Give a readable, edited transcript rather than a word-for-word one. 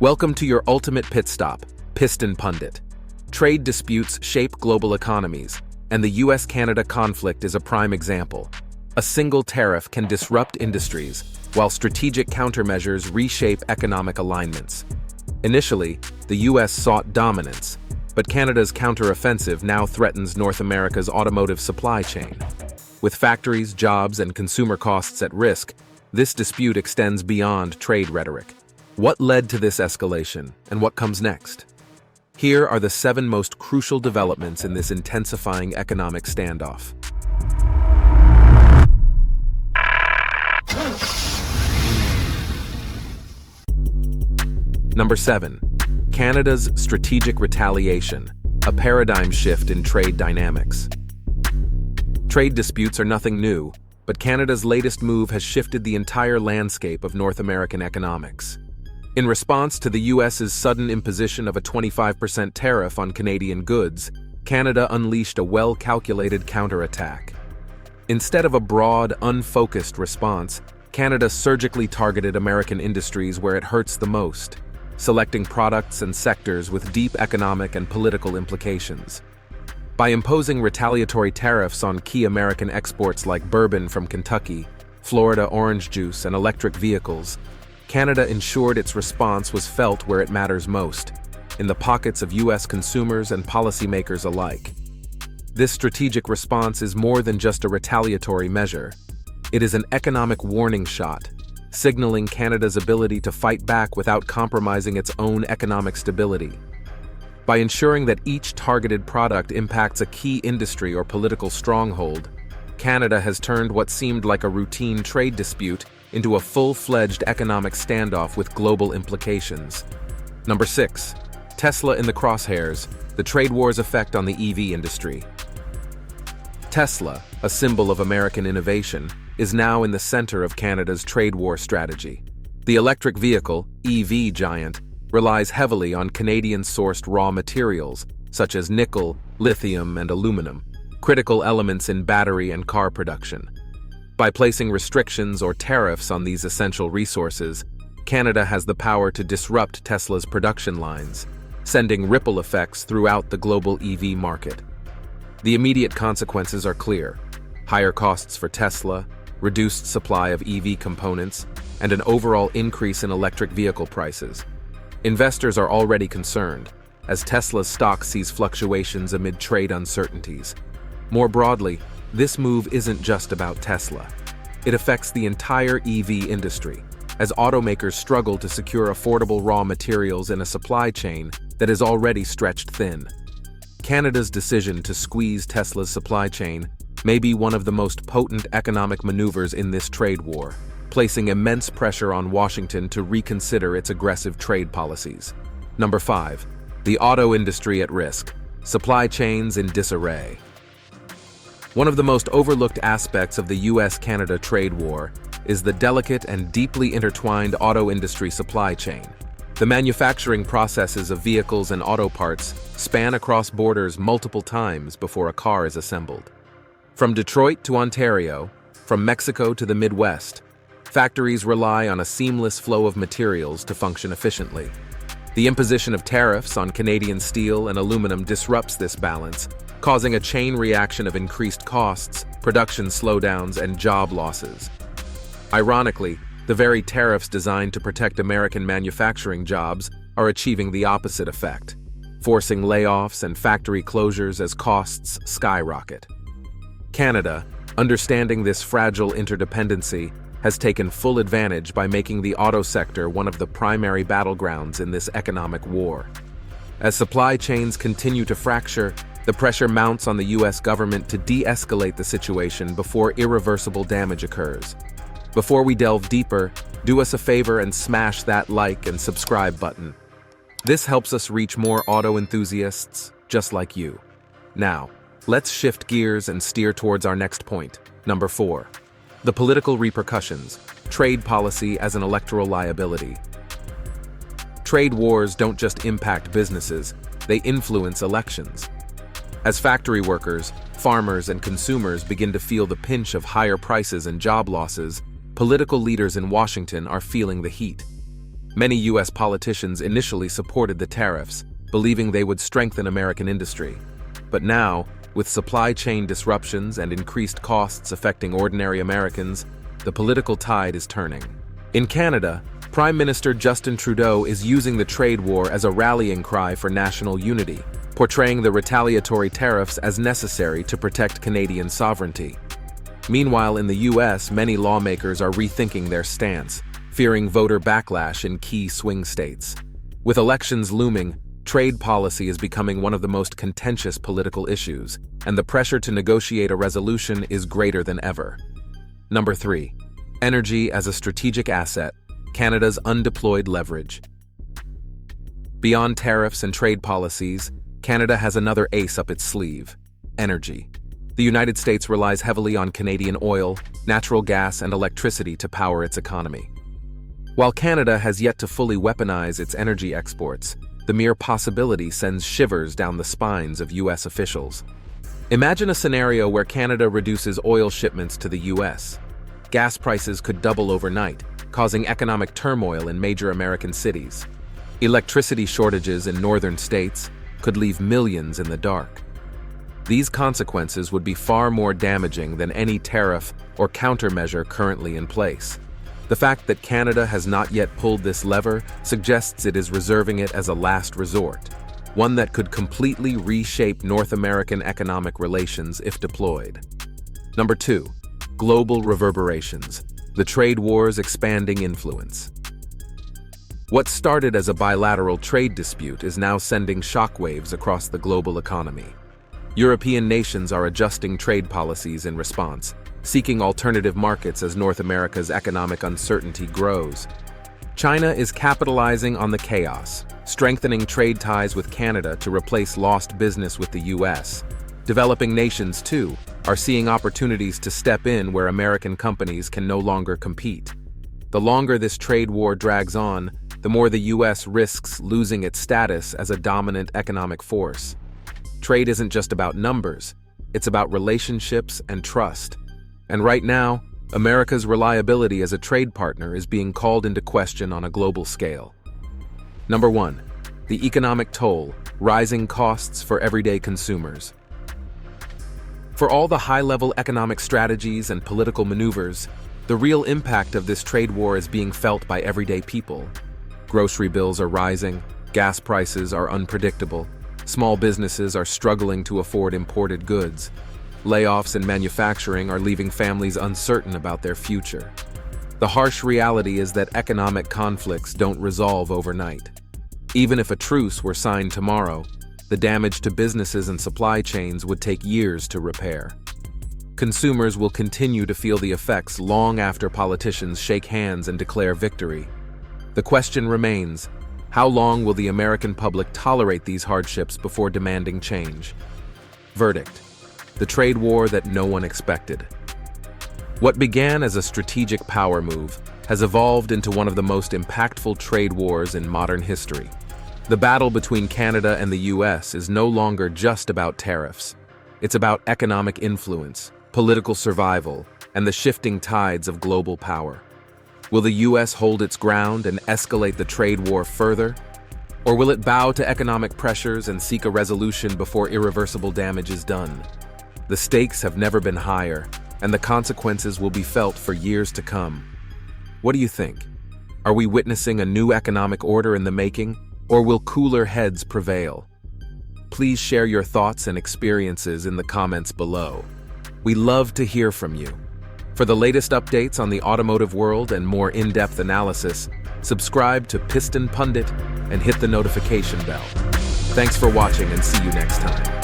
Welcome to your ultimate pit stop, Piston Pundit. Trade disputes shape global economies, and the US-Canada conflict is a prime example. A single tariff can disrupt industries, while strategic countermeasures reshape economic alignments. Initially, the US sought dominance, but Canada's counteroffensive now threatens North America's automotive supply chain. With factories, jobs, and consumer costs at risk, this dispute extends beyond trade rhetoric. What led to this escalation, and what comes next? Here are the 7 most crucial developments in this intensifying economic standoff. Number 7. Canada's strategic retaliation, a paradigm shift in trade dynamics. Trade disputes are nothing new, but Canada's latest move has shifted the entire landscape of North American economics. In response to the US's sudden imposition of a 25% tariff on Canadian goods, Canada unleashed a well-calculated counterattack. Instead of a broad, unfocused response, Canada surgically targeted American industries where it hurts the most, selecting products and sectors with deep economic and political implications. By imposing retaliatory tariffs on key American exports like bourbon from Kentucky, Florida orange juice, and electric vehicles, Canada ensured its response was felt where it matters most, in the pockets of US consumers and policymakers alike. This strategic response is more than just a retaliatory measure. It is an economic warning shot, signaling Canada's ability to fight back without compromising its own economic stability. By ensuring that each targeted product impacts a key industry or political stronghold, Canada has turned what seemed like a routine trade dispute into a full-fledged economic standoff with global implications. Number 6. Tesla in the crosshairs, the trade war's effect on the EV industry. Tesla, a symbol of American innovation, is now in the center of Canada's trade war strategy. The electric vehicle, EV giant, relies heavily on Canadian-sourced raw materials, such as nickel, lithium, and aluminum, critical elements in battery and car production. By placing restrictions or tariffs on these essential resources, Canada has the power to disrupt Tesla's production lines, sending ripple effects throughout the global EV market. The immediate consequences are clear: higher costs for Tesla, reduced supply of EV components, and an overall increase in electric vehicle prices. Investors are already concerned, as Tesla's stock sees fluctuations amid trade uncertainties. More broadly, this move isn't just about Tesla. It affects the entire EV industry, as automakers struggle to secure affordable raw materials in a supply chain that is already stretched thin. Canada's decision to squeeze Tesla's supply chain may be one of the most potent economic maneuvers in this trade war, placing immense pressure on Washington to reconsider its aggressive trade policies. Number 5. The auto industry at risk, supply chains in disarray. One of the most overlooked aspects of the US-Canada trade war is the delicate and deeply intertwined auto industry supply chain. The manufacturing processes of vehicles and auto parts span across borders multiple times before a car is assembled. From Detroit to Ontario, from Mexico to the Midwest, factories rely on a seamless flow of materials to function efficiently. The imposition of tariffs on Canadian steel and aluminum disrupts this balance, causing a chain reaction of increased costs, production slowdowns, and job losses. Ironically, the very tariffs designed to protect American manufacturing jobs are achieving the opposite effect, forcing layoffs and factory closures as costs skyrocket. Canada, understanding this fragile interdependency, has taken full advantage by making the auto sector one of the primary battlegrounds in this economic war. As supply chains continue to fracture, the pressure mounts on the US government to de-escalate the situation before irreversible damage occurs. Before we delve deeper, do us a favor and smash that like and subscribe button. This helps us reach more auto enthusiasts just like you. Now, let's shift gears and steer towards our next point. Number 4. The political repercussions, trade policy as an electoral liability. Trade wars don't just impact businesses, they influence elections. As factory workers, farmers, and consumers begin to feel the pinch of higher prices and job losses, political leaders in Washington are feeling the heat. Many U.S. politicians initially supported the tariffs, believing they would strengthen American industry. But now, with supply chain disruptions and increased costs affecting ordinary Americans, the political tide is turning. In Canada, Prime Minister Justin Trudeau is using the trade war as a rallying cry for national unity, portraying the retaliatory tariffs as necessary to protect Canadian sovereignty. Meanwhile, in the U.S., many lawmakers are rethinking their stance, fearing voter backlash in key swing states. With elections looming, trade policy is becoming one of the most contentious political issues, and the pressure to negotiate a resolution is greater than ever. Number 3. Energy as a strategic asset, Canada's undeployed leverage. Beyond tariffs and trade policies, Canada has another ace up its sleeve: energy. The United States relies heavily on Canadian oil, natural gas, and electricity to power its economy. While Canada has yet to fully weaponize its energy exports, the mere possibility sends shivers down the spines of U.S. officials. Imagine a scenario where Canada reduces oil shipments to the U.S. Gas prices could double overnight, causing economic turmoil in major American cities. Electricity shortages in northern states could leave millions in the dark. These consequences would be far more damaging than any tariff or countermeasure currently in place. The fact that Canada has not yet pulled this lever suggests it is reserving it as a last resort, one that could completely reshape North American economic relations if deployed. Number 2. Global reverberations, the trade war's expanding influence. What started as a bilateral trade dispute is now sending shockwaves across the global economy. European nations are adjusting trade policies in response, seeking alternative markets as North America's economic uncertainty grows. China is capitalizing on the chaos, strengthening trade ties with Canada to replace lost business with the U.S. Developing nations, too, are seeing opportunities to step in where American companies can no longer compete. The longer this trade war drags on, the more the U.S. risks losing its status as a dominant economic force. Trade isn't just about numbers, it's about relationships and trust. And right now, America's reliability as a trade partner is being called into question on a global scale. Number 1. The economic toll, rising costs for everyday consumers. For all the high-level economic strategies and political maneuvers, the real impact of this trade war is being felt by everyday people. Grocery bills are rising, gas prices are unpredictable, small businesses are struggling to afford imported goods. Layoffs in manufacturing are leaving families uncertain about their future. The harsh reality is that economic conflicts don't resolve overnight. Even if a truce were signed tomorrow, the damage to businesses and supply chains would take years to repair. Consumers will continue to feel the effects long after politicians shake hands and declare victory. The question remains, how long will the American public tolerate these hardships before demanding change? Verdict: the trade war that no one expected. What began as a strategic power move has evolved into one of the most impactful trade wars in modern history. The battle between Canada and the U.S. is no longer just about tariffs. It's about economic influence, political survival, and the shifting tides of global power. Will the U.S. hold its ground and escalate the trade war further? Or will it bow to economic pressures and seek a resolution before irreversible damage is done? The stakes have never been higher, and the consequences will be felt for years to come. What do you think? Are we witnessing a new economic order in the making, or will cooler heads prevail? Please share your thoughts and experiences in the comments below. We love to hear from you. For the latest updates on the automotive world and more in-depth analysis, subscribe to Piston Pundit and hit the notification bell. Thanks for watching and see you next time.